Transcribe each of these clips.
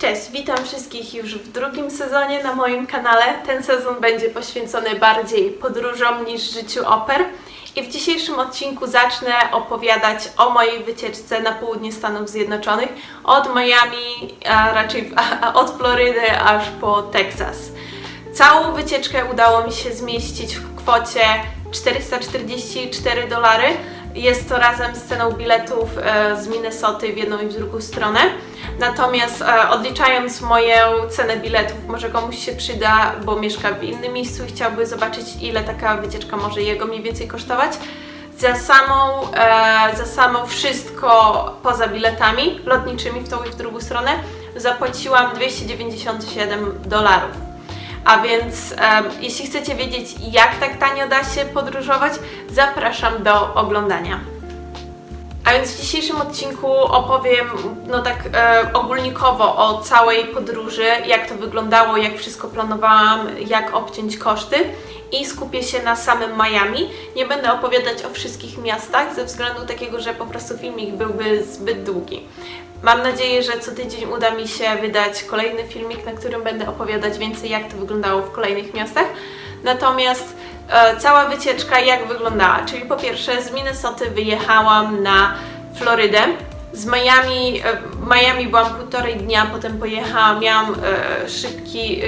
Cześć, witam wszystkich już w drugim sezonie na moim kanale. Ten sezon będzie poświęcony bardziej podróżom niż życiu oper. I w dzisiejszym odcinku zacznę opowiadać o mojej wycieczce na południe Stanów Zjednoczonych, od Miami, a raczej od Florydy aż po Teksas. Całą wycieczkę udało mi się zmieścić w kwocie $444. Jest to razem z ceną biletów z Minnesoty w jedną i w drugą stronę. Natomiast odliczając moją cenę biletów, może komuś się przyda, bo mieszka w innym miejscu i chciałby zobaczyć, ile taka wycieczka może jego mniej więcej kosztować. Za samo wszystko poza biletami lotniczymi w tą i w drugą stronę zapłaciłam $297. A więc jeśli chcecie wiedzieć, jak tak tanio da się podróżować, zapraszam do oglądania. A więc w dzisiejszym odcinku opowiem ogólnikowo o całej podróży, jak to wyglądało, jak wszystko planowałam, jak obciąć koszty i skupię się na samym Miami. Nie będę opowiadać o wszystkich miastach ze względu takiego, że po prostu filmik byłby zbyt długi. Mam nadzieję, że co tydzień uda mi się wydać kolejny filmik, na którym będę opowiadać więcej, jak to wyglądało w kolejnych miastach. Natomiast cała wycieczka jak wyglądała? Czyli po pierwsze z Minnesoty wyjechałam na Florydę. Z Miami byłam 1,5 dnia, potem pojechałam, miałam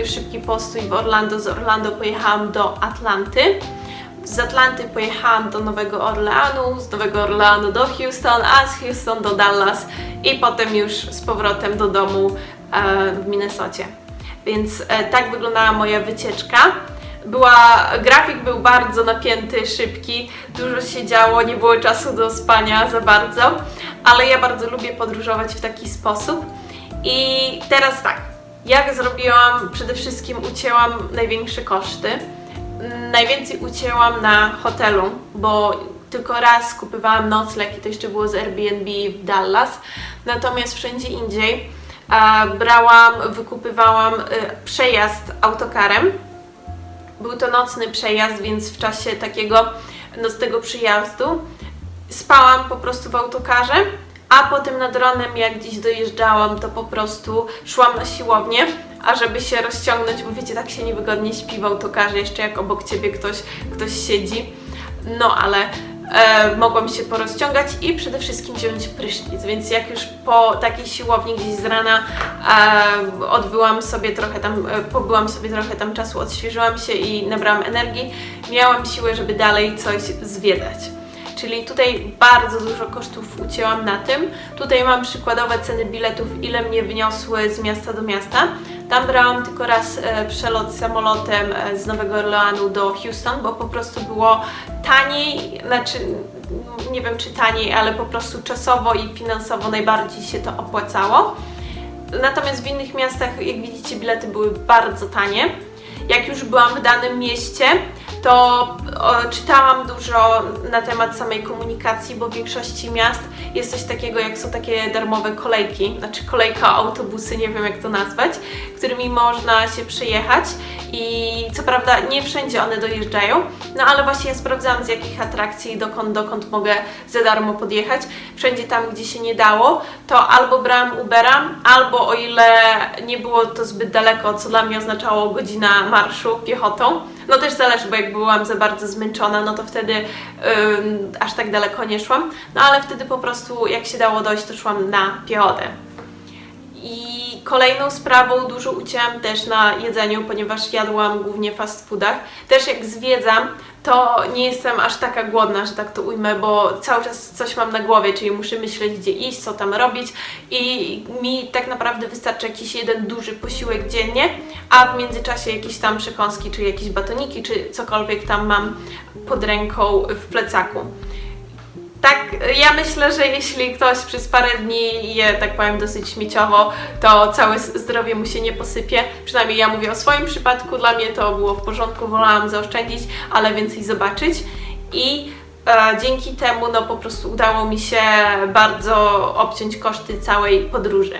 szybki postój w Orlando. Z Orlando pojechałam do Atlanty. Z Atlanty pojechałam do Nowego Orleanu, z Nowego Orleanu do Houston, a z Houston do Dallas i potem już z powrotem do domu w Minnesocie. Więc tak wyglądała moja wycieczka. Grafik był bardzo napięty, szybki, dużo się działo, nie było czasu do spania za bardzo, ale ja bardzo lubię podróżować w taki sposób. I teraz tak, jak zrobiłam? Przede wszystkim ucięłam największe koszty. Najwięcej ucięłam na hotelu, bo tylko raz kupowałam nocleg i to jeszcze było z Airbnb w Dallas. Natomiast wszędzie indziej wykupywałam przejazd autokarem. Był to nocny przejazd, więc w czasie takiego nocnego przyjazdu spałam po prostu w autokarze, a potem nad ranem, jak gdzieś dojeżdżałam, to po prostu szłam na siłownię, a żeby się rozciągnąć, bo wiecie, tak się niewygodnie śpi w autokarze, jeszcze jak obok ciebie ktoś siedzi. No ale mogłam się porozciągać i przede wszystkim wziąć prysznic, więc jak już po takiej siłowni gdzieś z rana pobyłam sobie trochę tam czasu, odświeżyłam się i nabrałam energii, miałam siłę, żeby dalej coś zwiedzać. Czyli tutaj bardzo dużo kosztów ucięłam na tym. Tutaj mam przykładowe ceny biletów, ile mnie wyniosły z miasta do miasta. Tam brałam tylko raz przelot samolotem z Nowego Orleanu do Houston, bo po prostu było taniej, nie wiem czy taniej, ale po prostu czasowo i finansowo najbardziej się to opłacało. Natomiast w innych miastach, jak widzicie, bilety były bardzo tanie. Jak już byłam w danym mieście, to czytałam dużo na temat samej komunikacji, bo w większości miast jest coś takiego, jak są takie darmowe kolejki, kolejka autobusy, nie wiem jak to nazwać, którymi można się przejechać i co prawda nie wszędzie one dojeżdżają, no ale właśnie ja sprawdzałam, z jakich atrakcji dokąd mogę za darmo podjechać. Wszędzie tam, gdzie się nie dało, to albo brałam Ubera, albo o ile nie było to zbyt daleko, co dla mnie oznaczało godzina marszu piechotą. No też zależy, bo jak byłam za bardzo zmęczona, no to wtedy aż tak daleko nie szłam. No ale wtedy po prostu jak się dało dojść, to szłam na piechotę. I kolejną sprawą dużo ucięłam też na jedzeniu, ponieważ jadłam głównie w fast foodach. Też jak zwiedzam, to nie jestem aż taka głodna, że tak to ujmę, bo cały czas coś mam na głowie, czyli muszę myśleć, gdzie iść, co tam robić i mi tak naprawdę wystarczy jakiś jeden duży posiłek dziennie, a w międzyczasie jakieś tam przekąski, czy jakieś batoniki, czy cokolwiek tam mam pod ręką w plecaku. Tak, ja myślę, że jeśli ktoś przez parę dni je, tak powiem, dosyć śmieciowo, to całe zdrowie mu się nie posypie. Przynajmniej ja mówię o swoim przypadku, dla mnie to było w porządku, wolałam zaoszczędzić, ale więcej zobaczyć. I dzięki temu no po prostu udało mi się bardzo obciąć koszty całej podróży.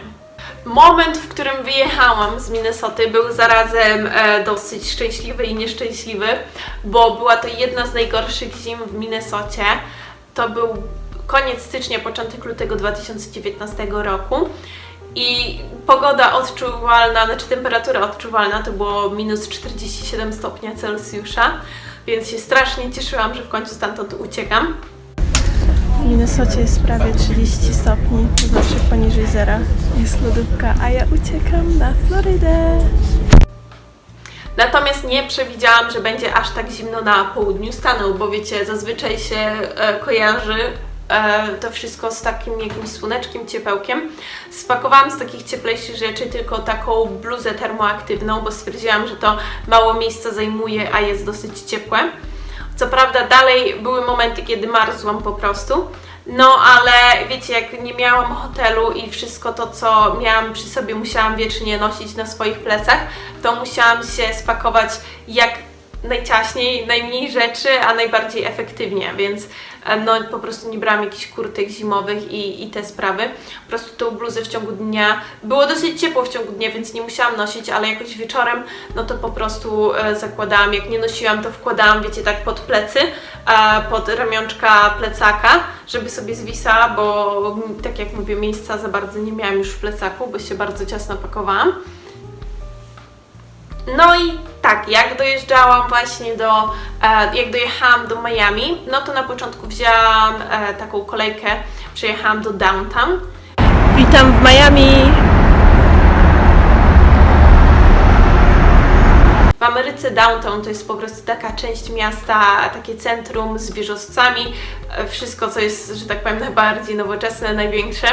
Moment, w którym wyjechałam z Minnesoty, był zarazem dosyć szczęśliwy i nieszczęśliwy, bo była to jedna z najgorszych zim w Minnesocie. To był koniec stycznia, początek lutego 2019 roku i pogoda odczuwalna, znaczy temperatura odczuwalna to było minus 47 stopnia Celsjusza, więc się strasznie cieszyłam, że w końcu stamtąd uciekam. W Minnesocie jest prawie 30 stopni, to znaczy poniżej zera. Jest lodówka, a ja uciekam na Florydę. Natomiast nie przewidziałam, że będzie aż tak zimno na południu stanu, bo wiecie, zazwyczaj się kojarzy to wszystko z takim jakimś słoneczkiem, ciepełkiem. Spakowałam z takich cieplejszych rzeczy tylko taką bluzę termoaktywną, bo stwierdziłam, że to mało miejsca zajmuje, a jest dosyć ciepłe. Co prawda dalej były momenty, kiedy marzłam po prostu, no ale wiecie, jak nie miałam hotelu i wszystko to, co miałam przy sobie, musiałam wiecznie nosić na swoich plecach, to musiałam się spakować jak najciaśniej, najmniej rzeczy, a najbardziej efektywnie, więc no po prostu nie brałam jakichś kurtek zimowych i te sprawy. Po prostu tą bluzę w ciągu dnia, było dosyć ciepło w ciągu dnia, więc nie musiałam nosić, ale jakoś wieczorem, no to po prostu zakładałam, jak nie nosiłam, to wkładałam, wiecie, tak pod plecy, pod ramionczka plecaka, żeby sobie zwisała, bo tak jak mówię, miejsca za bardzo nie miałam już w plecaku, bo się bardzo ciasno pakowałam. No i tak, jak dojeżdżałam właśnie jak dojechałam do Miami, no to na początku wzięłam taką kolejkę, przyjechałam do downtown. Witam w Miami! W Ameryce downtown to jest po prostu taka część miasta, takie centrum z wieżowcami, wszystko co jest, że tak powiem, najbardziej nowoczesne, największe,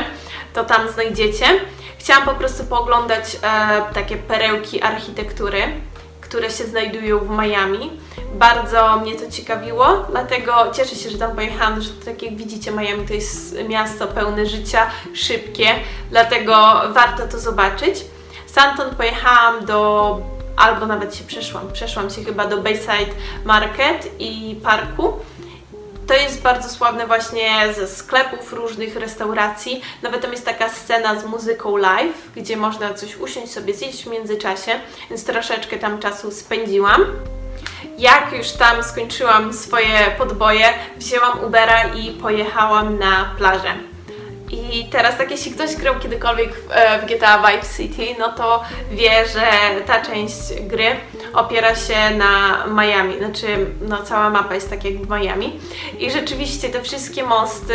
to tam znajdziecie. Chciałam po prostu pooglądać takie perełki architektury, które się znajdują w Miami. Bardzo mnie to ciekawiło, dlatego cieszę się, że tam pojechałam, że tak jak widzicie, Miami to jest miasto pełne życia, szybkie, dlatego warto to zobaczyć. Stamtąd pojechałam albo nawet się przeszłam się chyba do Bayside Market i parku. To jest bardzo sławne właśnie ze sklepów, różnych restauracji. Nawet tam jest taka scena z muzyką live, gdzie można coś usiąść, sobie zjeść w międzyczasie, więc troszeczkę tam czasu spędziłam. Jak już tam skończyłam swoje podboje, wzięłam Ubera i pojechałam na plażę. I teraz tak, jeśli ktoś grał kiedykolwiek w GTA Vice City, no to wie, że ta część gry opiera się na Miami, znaczy no cała mapa jest tak jak w Miami i rzeczywiście te wszystkie mosty,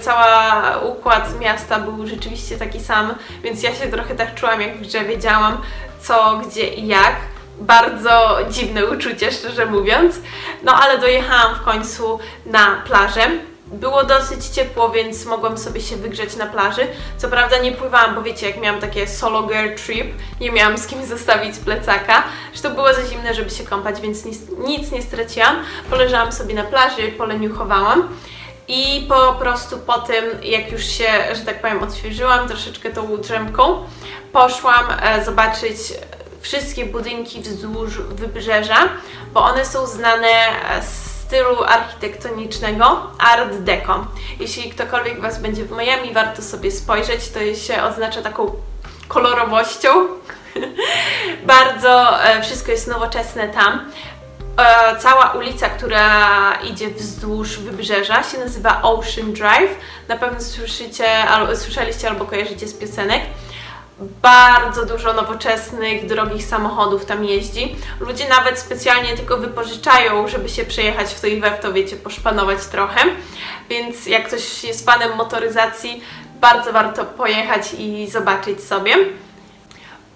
cały układ miasta był rzeczywiście taki sam, więc ja się trochę tak czułam, jak w grze, wiedziałam co, gdzie i jak. Bardzo dziwne uczucie, szczerze mówiąc, no ale dojechałam w końcu na plażę. Było dosyć ciepło, więc mogłam sobie się wygrzeć na plaży. Co prawda nie pływałam, bo wiecie, jak miałam takie solo girl trip, nie miałam z kim zostawić plecaka. Zresztą było za zimne, żeby się kąpać, więc nic nie straciłam. Poleżałam sobie na plaży, poleniuchowałam. I po prostu po tym, jak już się, że tak powiem, odświeżyłam troszeczkę tą drzemką, poszłam zobaczyć wszystkie budynki wzdłuż wybrzeża, bo one są znane z stylu architektonicznego Art Deco. Jeśli ktokolwiek Was będzie w Miami, warto sobie spojrzeć, to się oznacza taką kolorowością. Bardzo wszystko jest nowoczesne tam. Cała ulica, która idzie wzdłuż wybrzeża, się nazywa Ocean Drive. Na pewno słyszeliście albo kojarzycie z piosenek. Bardzo dużo nowoczesnych, drogich samochodów tam jeździ. Ludzie nawet specjalnie tylko wypożyczają, żeby się przejechać w to i we w to, wiecie, poszpanować trochę. Więc jak ktoś jest fanem motoryzacji, bardzo warto pojechać i zobaczyć sobie.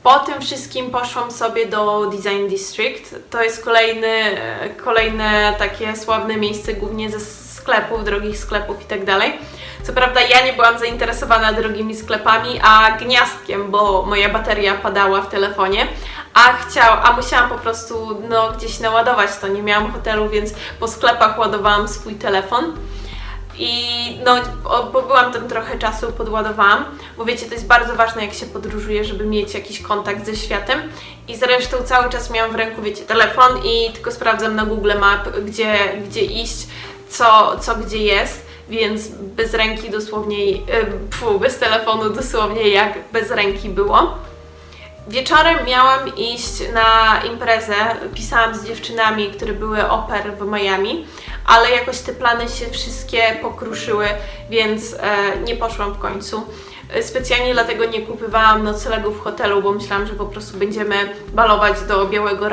Po tym wszystkim poszłam sobie do Design District. To jest kolejne takie sławne miejsce, głównie ze sklepów, drogich sklepów i tak dalej. Co prawda ja nie byłam zainteresowana drogimi sklepami, a gniazdkiem, bo moja bateria padała w telefonie, a musiałam po prostu gdzieś naładować to. Nie miałam hotelu, więc po sklepach ładowałam swój telefon. I byłam tam trochę czasu, podładowałam, bo wiecie, to jest bardzo ważne, jak się podróżuje, żeby mieć jakiś kontakt ze światem. I zresztą cały czas miałam w ręku, wiecie, telefon i tylko sprawdzam na Google Map, gdzie iść, co gdzie jest, więc bez ręki dosłownie, bez telefonu dosłownie jak bez ręki było. Wieczorem miałam iść na imprezę, pisałam z dziewczynami, które były oper w Miami, ale jakoś te plany się wszystkie pokruszyły, więc nie poszłam w końcu. Specjalnie dlatego nie kupowałam noclegu w hotelu, bo myślałam, że po prostu będziemy balować do białego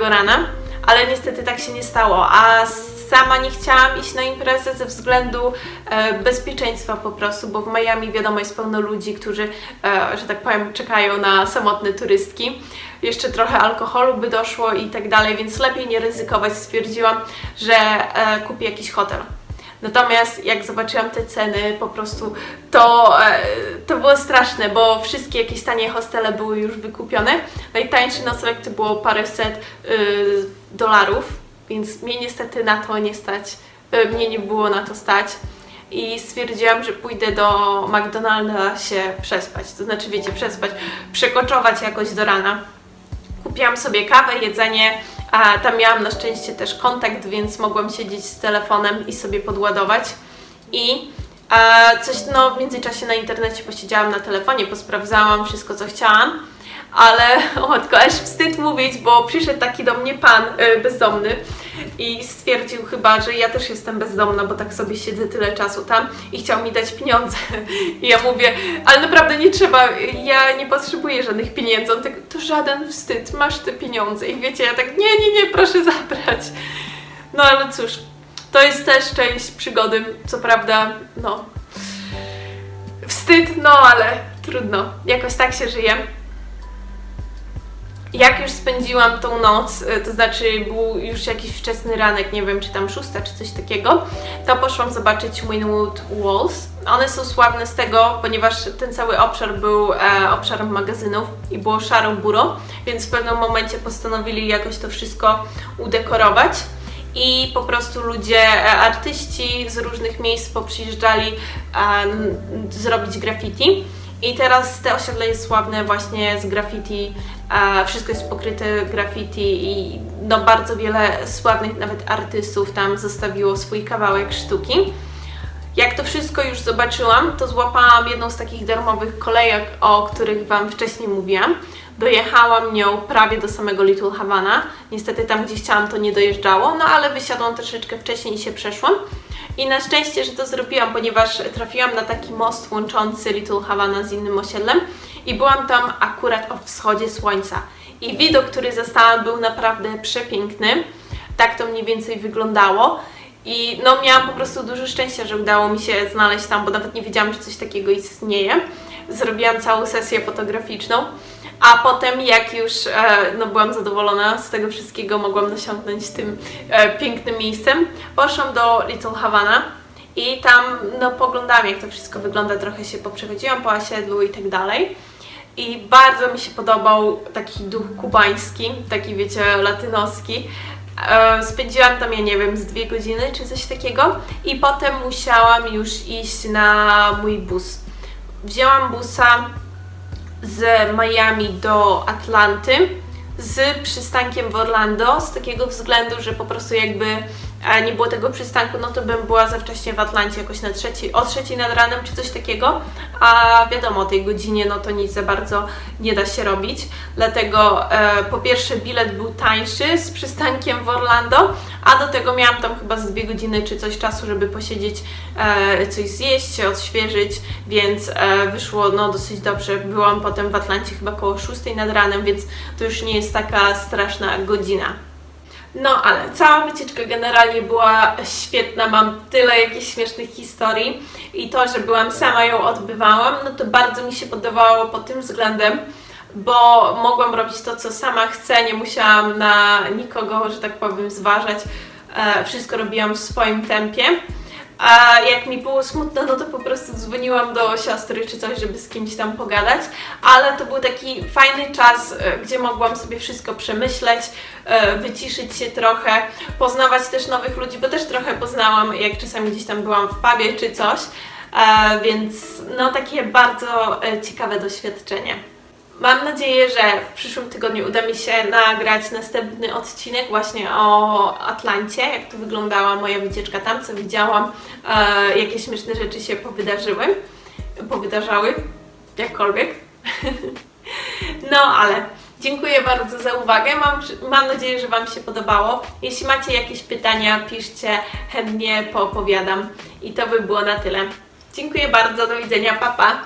rana, ale niestety tak się nie stało, a sama nie chciałam iść na imprezę ze względu bezpieczeństwa po prostu, bo w Miami wiadomo jest pełno ludzi, którzy, że tak powiem, czekają na samotne turystki. Jeszcze trochę alkoholu by doszło i tak dalej, więc lepiej nie ryzykować. Stwierdziłam, że kupię jakiś hotel. Natomiast jak zobaczyłam te ceny, po prostu to było straszne, bo wszystkie jakieś tanie hostele były już wykupione. Najtańszy nocleg to było paręset dolarów, więc mnie niestety na to nie stać, mnie nie było na to stać. I stwierdziłam, że pójdę do McDonalda się przespać, to znaczy wiecie, przekoczować jakoś do rana. Kupiłam sobie kawę, jedzenie, a tam miałam na szczęście też kontakt, więc mogłam siedzieć z telefonem i sobie podładować. I coś w międzyczasie na internecie posiedziałam na telefonie, posprawdzałam wszystko co chciałam, ale tylko aż wstyd mówić, bo przyszedł taki do mnie pan bezdomny i stwierdził chyba, że ja też jestem bezdomna, bo tak sobie siedzę tyle czasu tam i chciał mi dać pieniądze. I ja mówię, ale naprawdę nie trzeba, ja nie potrzebuję żadnych pieniędzy. On tak, to żaden wstyd, masz te pieniądze. I wiecie, ja tak, nie, proszę zabrać. No ale cóż, to jest też część przygody, co prawda, wstyd, ale trudno, jakoś tak się żyje. Jak już spędziłam tą noc, to znaczy był już jakiś wczesny ranek, nie wiem czy tam 6 czy coś takiego, to poszłam zobaczyć Wynwood Walls. One są sławne z tego, ponieważ ten cały obszar był obszarem magazynów i było szaro-buro, więc w pewnym momencie postanowili jakoś to wszystko udekorować i po prostu ludzie, artyści z różnych miejsc poprzyjeżdżali zrobić graffiti. I teraz te osiedle jest sławne właśnie z graffiti, wszystko jest pokryte graffiti i bardzo wiele sławnych nawet artystów tam zostawiło swój kawałek sztuki. Jak to wszystko już zobaczyłam, to złapałam jedną z takich darmowych kolejek, o których Wam wcześniej mówiłam. Dojechałam nią prawie do samego Little Havana. Niestety tam, gdzie chciałam, to nie dojeżdżało, ale wysiadłam troszeczkę wcześniej i się przeszłam. I na szczęście, że to zrobiłam, ponieważ trafiłam na taki most łączący Little Havana z innym osiedlem i byłam tam akurat o wschodzie słońca. I widok, który zastałam, był naprawdę przepiękny. Tak to mniej więcej wyglądało. I miałam po prostu dużo szczęścia, że udało mi się znaleźć tam, bo nawet nie wiedziałam, że coś takiego istnieje. Zrobiłam całą sesję fotograficzną, a potem jak już byłam zadowolona z tego wszystkiego, mogłam nasiąknąć tym pięknym miejscem, poszłam do Little Havana i tam poglądałam, jak to wszystko wygląda, trochę się poprzechodziłam po osiedlu i tak dalej. I bardzo mi się podobał taki duch kubański, taki wiecie, latynoski. Spędziłam tam, ja nie wiem, z 2 godziny czy coś takiego i potem musiałam już iść na mój bus. Wzięłam busa z Miami do Atlanty z przystankiem w Orlando, z takiego względu, że po prostu jakby nie było tego przystanku, to bym była za wcześnie w Atlancie, jakoś o 3 nad ranem czy coś takiego, a wiadomo, o tej godzinie to nic za bardzo nie da się robić, dlatego po pierwsze bilet był tańszy z przystankiem w Orlando, a do tego miałam tam chyba z 2 godziny czy coś czasu, żeby posiedzieć, coś zjeść, się odświeżyć, więc wyszło dosyć dobrze. Byłam potem w Atlancie chyba koło 6 nad ranem, więc to już nie jest taka straszna godzina. Ale cała wycieczka generalnie była świetna, mam tyle jakichś śmiesznych historii i to, że byłam sama ją odbywałam, to bardzo mi się podobało pod tym względem, bo mogłam robić to, co sama chcę, nie musiałam na nikogo, że tak powiem, zważać, wszystko robiłam w swoim tempie. A jak mi było smutno, to po prostu dzwoniłam do siostry czy coś, żeby z kimś tam pogadać, ale to był taki fajny czas, gdzie mogłam sobie wszystko przemyśleć, wyciszyć się trochę, poznawać też nowych ludzi, bo też trochę poznałam, jak czasami gdzieś tam byłam w pubie czy coś, więc takie bardzo ciekawe doświadczenie. Mam nadzieję, że w przyszłym tygodniu uda mi się nagrać następny odcinek właśnie o Atlancie, jak to wyglądała moja wycieczka tam, co widziałam, jakie śmieszne rzeczy się powydarzały, jakkolwiek. Ale dziękuję bardzo za uwagę, mam nadzieję, że Wam się podobało. Jeśli macie jakieś pytania, piszcie, chętnie poopowiadam i to by było na tyle. Dziękuję bardzo, do widzenia, pa pa!